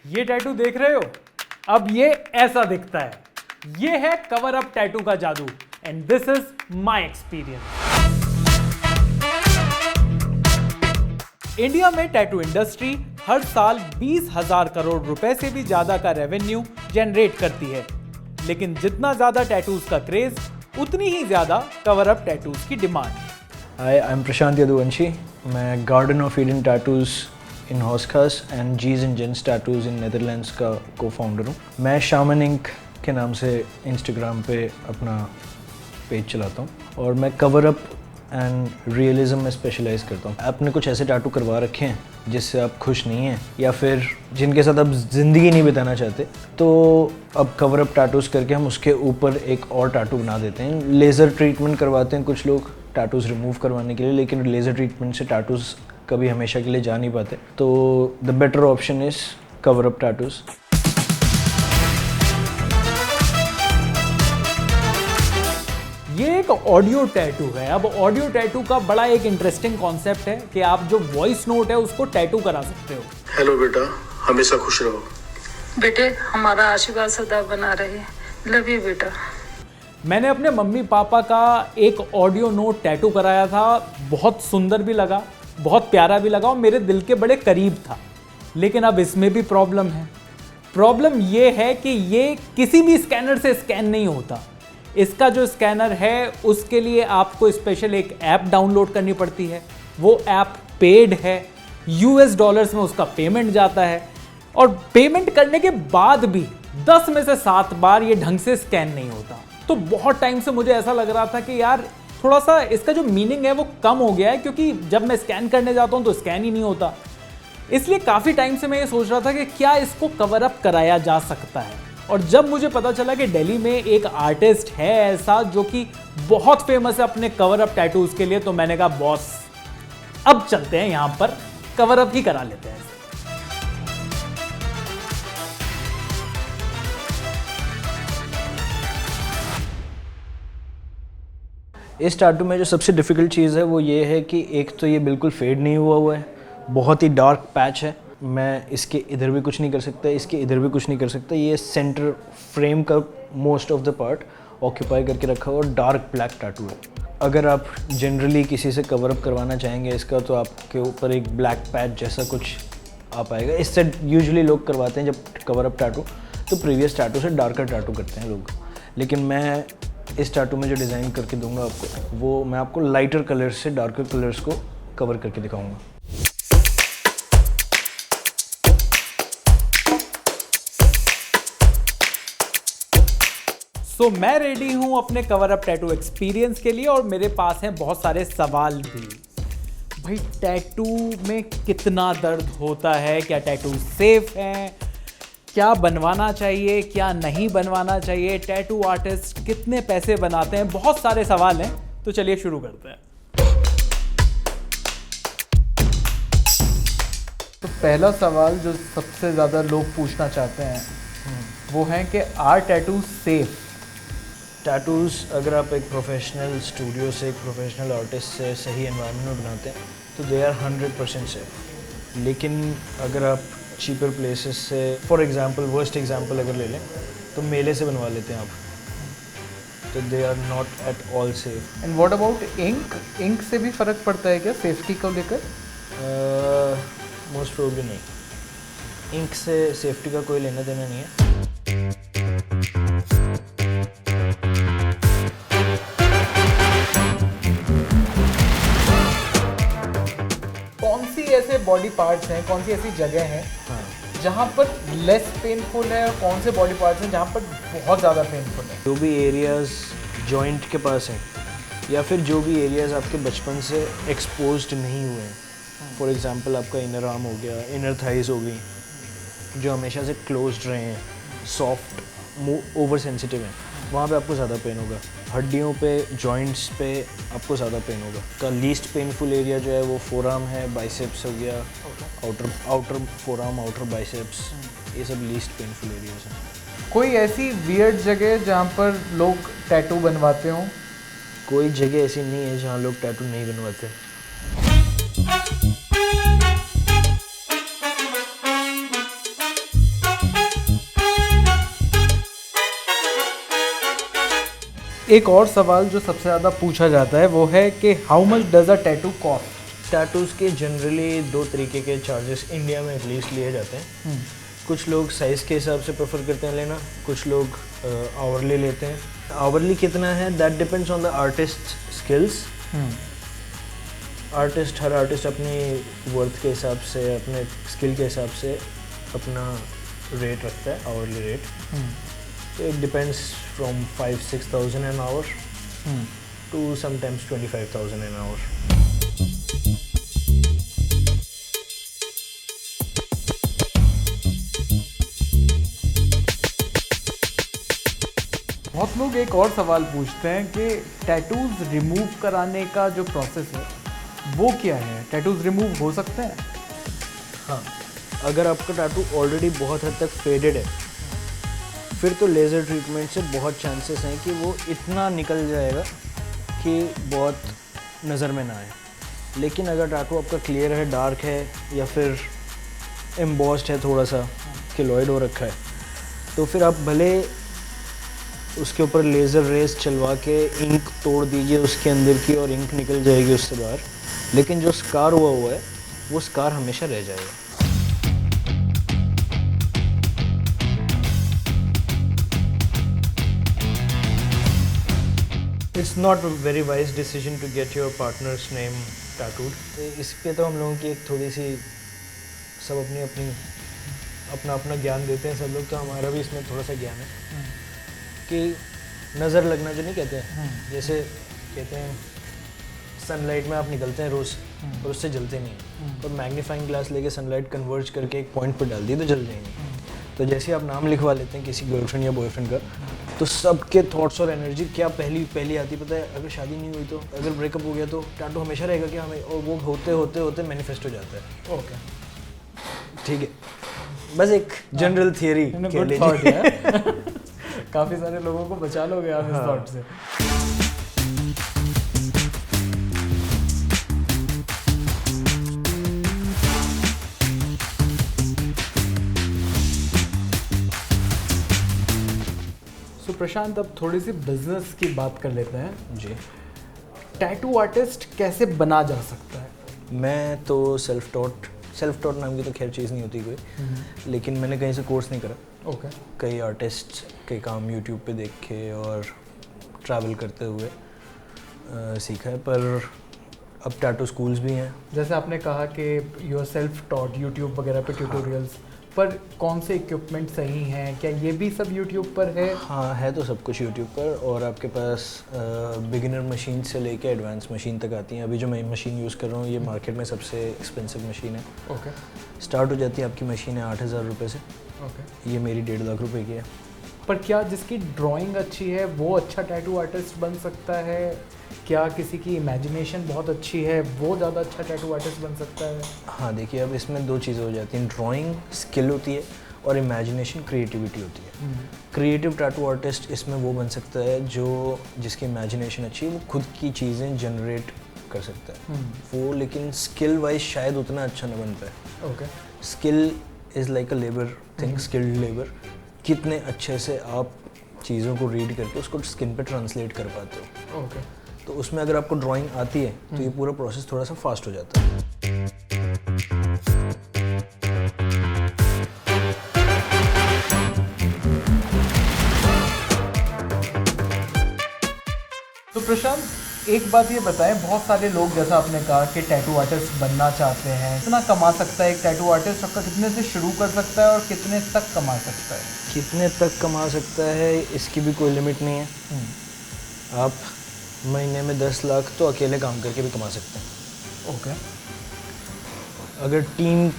ये टैटू देख रहे हो? अब ये ऐसा दिखता है। ये है कवर अप टैटू का जादू and this is my experience. India में टैटू इंडस्ट्री हर साल 20,000 करोड़ रुपए से भी ज्यादा का रेवेन्यू जनरेट करती है, लेकिन जितना ज्यादा टैटूज का क्रेज उतनी ही ज्यादा कवर अप टैटूज की demand. Hi, I'm Prashant Yaduvanshi. मैं Garden of Eden tattoos in हॉस्कास एंड जीज एंड जेंस टैटूज इन नेदरलैंड्स का को फाउंडर हूँ। मैं शामन इंक के नाम से इंस्टाग्राम पे अपना पेज चलाता हूँ और मैं कवर अप एंड रियलिज्म में स्पेशलाइज करता हूँ। आपने कुछ ऐसे टैटू करवा रखे हैं जिससे आप खुश नहीं हैं या फिर जिनके साथ आप ज़िंदगी नहीं बिताना चाहते, तो अब कवर अप टैटूज़ करके हम उसके ऊपर एक और टैटू बना देते हैं। लेज़र ट्रीटमेंट करवाते हैं कुछ लोग टैटूज़ रिमूव करवाने के लिए, लेकिन लेज़र ट्रीटमेंट से टैटूज़ कभी हमेशा के लिए जा नहीं पाते, तो the better option is cover up tattoos. ये एक ऑडियो टैटू है। अब ऑडियो टैटू का बड़ा एक इंटरेस्टिंग कॉन्सेप्ट है कि आप जो वॉइस नोट है उसको टैटू करा सकते हो। हेलो बेटा, हमेशा खुश रहो। बेटे हमारा आशीर्वाद सदा बना रहे। लव यू बेटा। मैंने अपने मम्मी पापा का एक ऑडियो नोट टैटू कराया था। बहुत सुंदर भी लगा, बहुत प्यारा भी लगा और मेरे दिल के बड़े करीब था। लेकिन अब इसमें भी प्रॉब्लम है। प्रॉब्लम ये है कि ये किसी भी स्कैनर से स्कैन नहीं होता। इसका जो स्कैनर है उसके लिए आपको स्पेशल एक ऐप डाउनलोड करनी पड़ती है। वो ऐप पेड है, US डॉलर्स में उसका पेमेंट जाता है और पेमेंट करने के बाद भी 10 में से 7 बार ये ढंग से स्कैन नहीं होता। तो बहुत टाइम से मुझे ऐसा लग रहा था कि यार थोड़ा सा इसका जो मीनिंग है वो कम हो गया है, क्योंकि जब मैं स्कैन करने जाता हूँ तो स्कैन ही नहीं होता। इसलिए काफ़ी टाइम से मैं ये सोच रहा था कि क्या इसको कवर अप कराया जा सकता है। और जब मुझे पता चला कि दिल्ली में एक आर्टिस्ट है ऐसा जो कि बहुत फेमस है अपने कवर अप टैटूज के लिए, तो मैंने कहा बॉस अब चलते हैं यहाँ पर कवर अप ही करा लेते हैं। इस टैटू में जो सबसे डिफ़िकल्ट चीज़ है वो ये है कि एक तो ये बिल्कुल फेड नहीं हुआ है, बहुत ही डार्क पैच है। मैं इसके इधर भी कुछ नहीं कर सकता, इसके इधर भी कुछ नहीं कर सकता। ये सेंटर फ्रेम का most of the part occupy करके रखा हुआ और डार्क ब्लैक टैटू है। अगर आप जनरली किसी से कवर अप करवाना चाहेंगे इसका, तो आपके ऊपर एक ब्लैक पैच जैसा कुछ आ पाएगा। इससे यूजुअली लोग करवाते हैं जब कवर अप टैटू, तो प्रीवियस टैटू से डार्कर टैटू करते हैं लोग। लेकिन मैं इस टैटू में जो डिज़ाइन करके दूंगा आपको, वो मैं आपको लाइटर कलर्स से डार्कर कलर्स को कवर करके दिखाऊंगा। सो मैं रेडी हूं अपने कवर अप टैटू एक्सपीरियंस के लिए और मेरे पास हैं बहुत सारे सवाल भी। भाई टैटू में कितना दर्द होता है, क्या टैटू सेफ है, क्या बनवाना चाहिए, क्या नहीं बनवाना चाहिए, टैटू आर्टिस्ट कितने पैसे बनाते हैं, बहुत सारे सवाल हैं। तो चलिए शुरू करते हैं। तो पहला सवाल जो सबसे ज़्यादा लोग पूछना चाहते हैं वो है कि आर टैटू सेफ? टैटूज़ अगर आप एक प्रोफेशनल स्टूडियो से, एक प्रोफेशनल आर्टिस्ट से सही एनवायरनमेंट में बनाते हैं तो दे आर 100% सेफ। लेकिन अगर आप चीपर प्लेसेस से, फॉर एग्जांपल वर्स्ट एग्जांपल अगर ले लें तो मेले से बनवा लेते हैं आप, तो they are not at all safe. And what about ink? Ink से भी फ़र्क पड़ता है क्या सेफ्टी को लेकर? मोस्ट प्रोबेबली नहीं, इंक से सेफ्टी का कोई लेना देना नहीं है। कौन सी ऐसे बॉडी पार्ट्स हैं, कौन सी ऐसी जगह हैं जहाँ पर लेस पेनफुल है और कौन से बॉडी पार्ट्स हैं जहाँ पर बहुत ज़्यादा पेनफुल है? जो भी एरियाज़ जॉइंट के पास हैं या फिर जो भी एरियाज़ आपके बचपन से एक्सपोज्ड नहीं हुए हैं, फॉर एग्जांपल आपका इनर आर्म हो गया, इनर थाइज हो गई, जो हमेशा से क्लोज्ड रहे हैं, सॉफ्ट, ओवर सेंसिटिव हैं, वहाँ पे आपको ज़्यादा पेन होगा। हड्डियों पे, जॉइंट्स पे आपको ज़्यादा पेन होगा। का लीस्ट पेनफुल एरिया जो है वो फोर आर्म है, बाइसेप्स हो गया, outer four arm, outer biceps, ये सब लीस्ट पेनफुल एरियाज हैं। कोई ऐसी वियर्ड जगह जहाँ पर लोग टैटू बनवाते हों? कोई जगह ऐसी नहीं है जहाँ लोग टैटू नहीं बनवाते। एक और सवाल जो सबसे ज़्यादा पूछा जाता है वो है कि how much does a tattoo cost. Tattoos के जनरली 2 तरीके के चार्जेस इंडिया में एटलीस्ट लिए जाते हैं। कुछ लोग साइज़ के हिसाब से प्रेफर करते हैं लेना, कुछ लोग आवरली लेते हैं। आवरली कितना है that depends on the artist skills. Her artist अपनी वर्थ के हिसाब से, अपने स्किल के हिसाब से अपना रेट रखता है, आवरली रेट। तो it depends from 5,000-6,000 an hour to sometimes 25,000 an hour. बहुत लोग एक और सवाल पूछते हैं कि टैटूज रिमूव कराने का जो प्रोसेस है वो क्या है, टैटूज रिमूव हो सकते हैं? हाँ, अगर आपका टैटू ऑलरेडी बहुत हद तक फेडेड है फिर तो लेज़र ट्रीटमेंट से बहुत चांसेस हैं कि वो इतना निकल जाएगा कि बहुत नज़र में ना आए। लेकिन अगर टैटू आपका क्लियर है, डार्क है या फिर एम्बॉस्ड है, थोड़ा सा किलॉइड हो रखा है, तो फिर आप भले उसके ऊपर लेज़र रेस चलवा के इंक तोड़ दीजिए उसके अंदर की और इंक निकल जाएगी उससे बाहर, लेकिन जो स्कार हुआ है वो स्कार हमेशा रह जाएगा। It's not very wise decision to get your partner's name tattooed. इस पे तो हम लोगों की एक थोड़ी सी सब अपना अपना ज्ञान देते हैं सब लोग, तो हमारा भी इसमें थोड़ा सा ज्ञान है कि नज़र लगना जो नहीं कहते हैं, जैसे कहते हैं सनलाइट में आप निकलते हैं रोज़ और उससे जलते नहीं हैं, और मैग्नीफाइंग ग्लास लेके सनलाइट कन्वर्ज करके एक पॉइंट पर डाल दी तो जल जाएंगे। तो जैसे आप नाम लिखवा लेते हैं किसी गर्लफ्रेंड या बॉयफ्रेंड का, तो सबके थॉट्स और एनर्जी क्या पहली आती पता है? अगर शादी नहीं हुई तो, अगर ब्रेकअप हो गया तो टैटू हमेशा रहेगा कि हमें, और वो होते मैनिफेस्ट हो जाता है। ओके, ठीक है, बस एक जनरल थियरी कह लीजिए। काफ़ी सारे लोगों को बचा लोगे आप इस थॉट से। सो प्रशांत, अब थोड़ी सी बिजनेस की बात कर लेते हैं जी। टैटू आर्टिस्ट कैसे बना जा सकता है? मैं तो सेल्फ टॉट नाम की तो खैर चीज़ नहीं होती कोई, लेकिन मैंने कहीं से कोर्स नहीं करा। ओके। कई आर्टिस्ट के काम यूट्यूब पे देख के और ट्रैवल करते हुए सीखा है, पर अब टैटू स्कूल्स भी हैं। जैसे आपने कहा कि you are self taught, YouTube वगैरह पे ट्यूटोरियल्स, पर कौन से इक्विपमेंट सही हैं? क्या ये भी सब यूट्यूब पर है? हाँ, है तो सब कुछ यूट्यूब पर, और आपके पास बिगिनर मशीन से लेके एडवांस मशीन तक आती हैं। अभी जो मैं मशीन यूज़ कर रहा हूँ ये मार्केट में सबसे एक्सपेंसिव मशीन है। ओके। स्टार्ट हो जाती है आपकी मशीन है 8,000 रुपये से। ओके। ये मेरी 1.5 लाख रुपए की है। पर क्या जिसकी ड्राइंग अच्छी है वो अच्छा टैटू आर्टिस्ट बन सकता है? क्या किसी की इमेजिनेशन बहुत अच्छी है वो ज़्यादा अच्छा टैटू आर्टिस्ट बन सकता है? हाँ, देखिए अब इसमें 2 चीज़ें हो जाती हैं, ड्राइंग स्किल होती है और इमेजिनेशन क्रिएटिविटी होती है। क्रिएटिव टैटू आर्टिस्ट इसमें वो बन सकता है जो जिसकी इमेजिनेशन अच्छी है, वो खुद की चीज़ें जनरेट कर सकता है वो, लेकिन स्किल वाइज शायद उतना अच्छा ना बन पाए। Okay. Skill is like a labour thing, skilled labour. कितने अच्छे से आप चीज़ों को रीड करके उसको स्किन पे ट्रांसलेट कर पाते हो। ओके। तो उसमें अगर आपको ड्राइंग आती है तो ये पूरा प्रोसेस थोड़ा सा फास्ट हो जाता है। तो प्रशांत, एक बात ये बताएं, बहुत सारे लोग जैसा आपने कहा कि टैटू आर्टिस्ट बनना चाहते हैं, कितना कमा सकता है एक टैटू आर्टिस्ट? आपका कितने से शुरू कर सकता है और कितने तक कमा सकता है? कितने तक कमा सकता है इसकी भी कोई लिमिट नहीं है। आप महीने में 10 लाख तो अकेले काम करके भी कमा सकते हैं। ओके। अगर टीम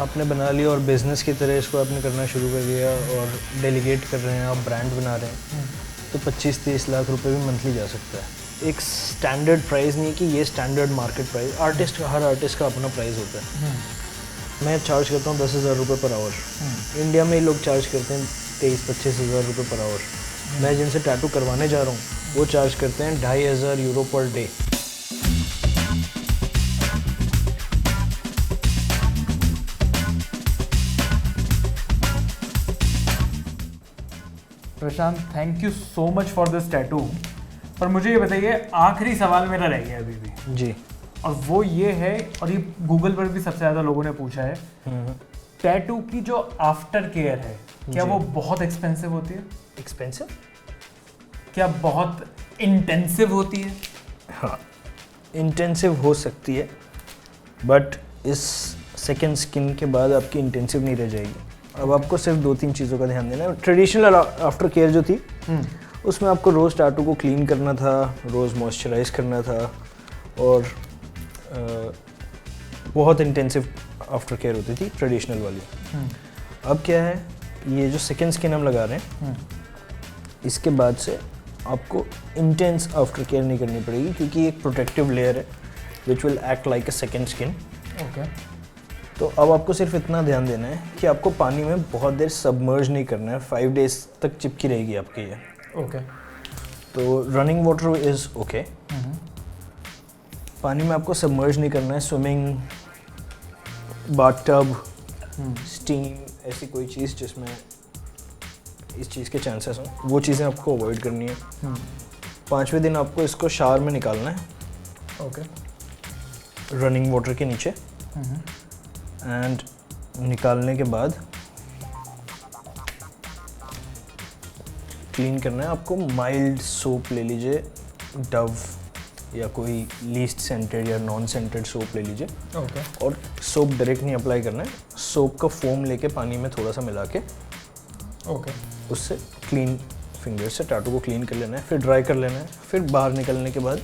आपने बना ली और बिज़नेस की तरह इसको आपने करना शुरू कर दिया और डेलीगेट कर रहे हैं, आप ब्रांड बना रहे हैं, तो 25-30 लाख रुपए भी मंथली जा सकता है। एक स्टैंडर्ड प्राइस नहीं है कि ये स्टैंडर्ड मार्केट प्राइस, हर आर्टिस्ट का अपना प्राइस होता है। मैं चार्ज करता हूँ 10,000 रुपये पर आवर। इंडिया में लोग चार्ज करते हैं 23-25 हज़ार रुपये पर आवर। मैं जिनसे टैटू करवाने जा रहा हूँ वो चार्ज करते हैं 2,500 euro per day. Prashant, thank you so much for this tattoo. पर मुझे ये बताइए, आखिरी सवाल मेरा रह गया अभी भी, जी। और वो ये है, और ये गूगल पर भी सबसे ज़्यादा लोगों ने पूछा है, टैटू की जो आफ्टर केयर है क्या वो बहुत एक्सपेंसिव होती है? एक्सपेंसिव? क्या बहुत इंटेंसिव होती है? हाँ, इंटेंसिव हो सकती है, बट इस सेकेंड स्किन के बाद आपकी इंटेंसिव नहीं रह जाएगी। अब आपको सिर्फ 2-3 चीज़ों का ध्यान देना है। ट्रेडिशनल आफ्टर केयर जो थी उसमें आपको रोज़ टैटू को क्लीन करना था, रोज़ मॉइस्चराइज करना था, और बहुत इंटेंसिव आफ्टर केयर होती थी ट्रेडिशनल वाली। अब क्या है, ये जो सेकेंड स्किन हम लगा रहे हैं, इसके बाद से आपको इंटेंस आफ्टर केयर नहीं करनी पड़ेगी, क्योंकि एक प्रोटेक्टिव लेयर है which will act like a second skin. Okay. तो अब आपको सिर्फ इतना ध्यान देना है कि आपको पानी में बहुत देर सबमर्ज नहीं करना है। 5 डेज तक चिपकी रहेगी आपकी ये। ओके। तो रनिंग वाटर इज़ ओके, पानी में आपको सबमर्ज नहीं करना है। स्विमिंग, बाथटब, स्टीम, ऐसी कोई चीज़ जिसमें इस चीज़ के चांसेस हों, वो चीज़ें आपको अवॉइड करनी है। 5वें दिन आपको इसको शावर में निकालना है। ओके। रनिंग वाटर के नीचे। एंड निकालने के बाद क्लीन करना है आपको। माइल्ड सोप ले लीजिए, डव या कोई लीस्ट सेंटेड या नॉन सेंटेड सोप ले लीजिए। ओके। और सोप डायरेक्ट नहीं अप्लाई करना है, सोप का फोम लेके पानी में थोड़ा सा मिला के ओके। उससे क्लीन फिंगर से टैटू को क्लीन कर लेना है, फिर ड्राई कर लेना है। फिर बाहर निकलने के बाद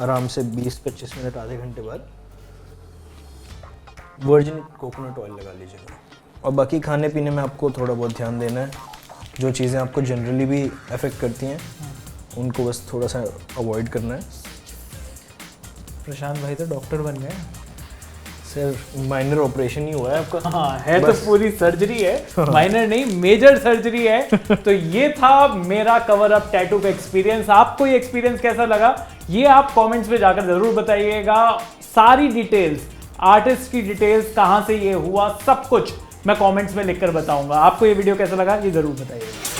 आराम से 20-25 मिनट, आधे घंटे बाद वर्जिन कोकोनट ऑयल लगा लीजिएगा। और बाकी खाने पीने में आपको थोड़ा बहुत ध्यान देना है। जो चीज़ें आपको जनरली भी अफेक्ट करती हैं उनको बस थोड़ा सा अवॉइड करना है। प्रशांत भाई तो डॉक्टर बन गए। सिर्फ माइनर ऑपरेशन ही हुआ है आपका। हाँ, है तो पूरी सर्जरी है, माइनर नहीं, मेजर सर्जरी है। तो ये था मेरा कवर अप टैटू का एक्सपीरियंस। आपको ये एक्सपीरियंस कैसा लगा ये आप कमेंट्स में जाकर जरूर बताइएगा। सारी डिटेल्स, आर्टिस्ट की डिटेल्स, कहाँ से ये हुआ, सब कुछ मैं कमेंट्स में लिखकर बताऊंगा। आपको ये वीडियो कैसा लगा ये जरूर बताइएगा।